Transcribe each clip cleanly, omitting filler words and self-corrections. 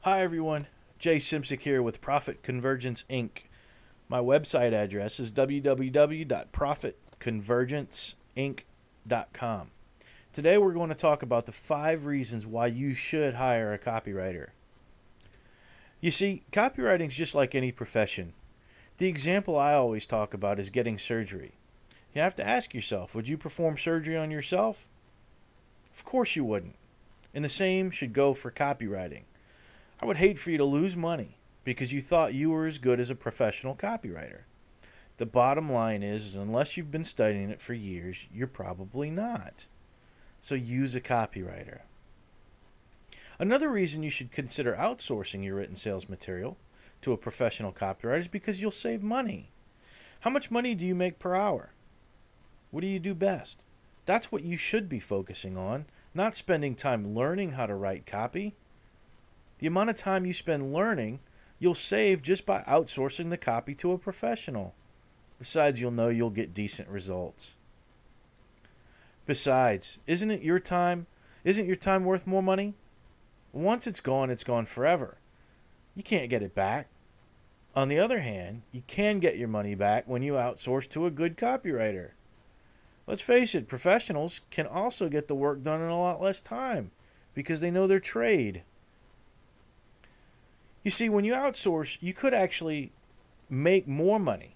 Hi everyone, Jay Simsick here with Profit Convergence Inc. My website address is www.profitconvergenceinc.com. Today we're going to talk about the 5 reasons why you should hire a copywriter. You see, copywriting is just like any profession. The example I always talk about is getting surgery. You have to ask yourself, would you perform surgery on yourself? Of course you wouldn't. And the same should go for copywriting. I would hate for you to lose money because you thought you were as good as a professional copywriter. The bottom line is unless you've been studying it for years, you're probably not. So use a copywriter. Another reason you should consider outsourcing your written sales material to a professional copywriter is because you'll save money. How much money do you make per hour? What do you do best? That's what you should be focusing on, not spending time learning how to write copy. The amount of time you spend learning, you'll save just by outsourcing the copy to a professional. Besides, you'll know you'll get decent results. Besides, isn't your time worth more money? Once it's gone forever. You can't get it back. On the other hand, you can get your money back when you outsource to a good copywriter. Let's face it, professionals can also get the work done in a lot less time because they know their trade. You see, when you outsource, you could actually make more money.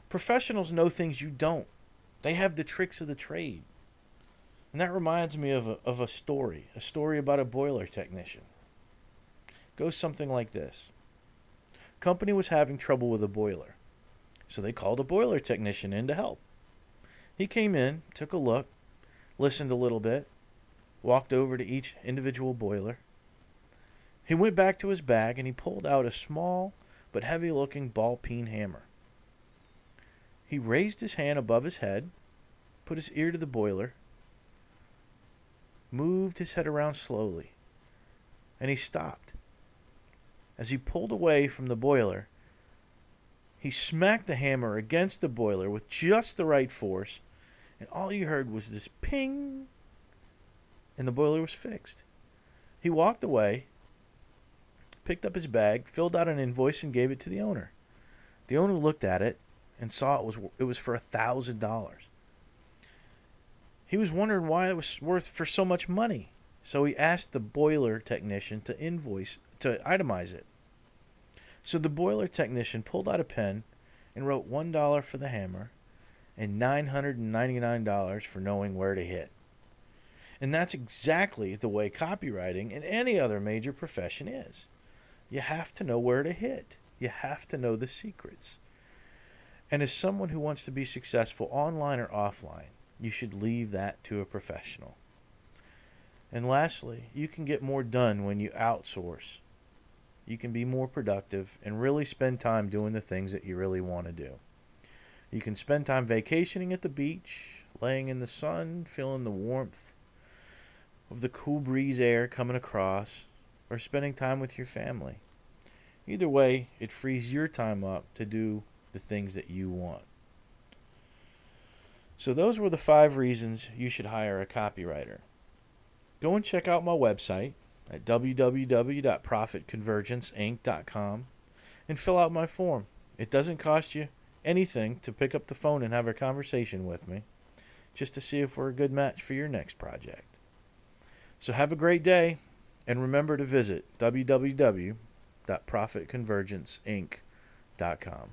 Professionals know things you don't. They have the tricks of the trade. And that reminds me of a story about a boiler technician. It goes something like this. Company was having trouble with a boiler, so they called a boiler technician in to help. He came in, took a look, listened a little bit, walked over to each individual boiler. He went back to his bag and he pulled out a small but heavy-looking ball-peen hammer. He raised his hand above his head, put his ear to the boiler, moved his head around slowly, and he stopped. As he pulled away from the boiler, he smacked the hammer against the boiler with just the right force, and all you heard was this ping, and the boiler was fixed. He walked away, picked up his bag, filled out an invoice, and gave it to the owner. The owner looked at it and saw it was for $1,000. He was wondering why it was worth for so much money, so he asked the boiler technician to itemize it. So the boiler technician pulled out a pen and wrote $1 for the hammer and $999 for knowing where to hit. And that's exactly the way copywriting and any other major profession is. You have to know where to hit. You have to know the secrets. And as someone who wants to be successful online or offline, you should leave that to a professional. And lastly, you can get more done when you outsource. You can be more productive and really spend time doing the things that you really want to do. You can spend time vacationing at the beach, laying in the sun, feeling the warmth of the cool breeze air coming across, or spending time with your family. Either way, it frees your time up to do the things that you want. So those were the 5 reasons you should hire a copywriter. Go and check out my website at www.profitconvergenceinc.com and fill out my form. It doesn't cost you anything to pick up the phone and have a conversation with me, just to see if we're a good match for your next project. So have a great day, and remember to visit www.profitconvergenceinc.com.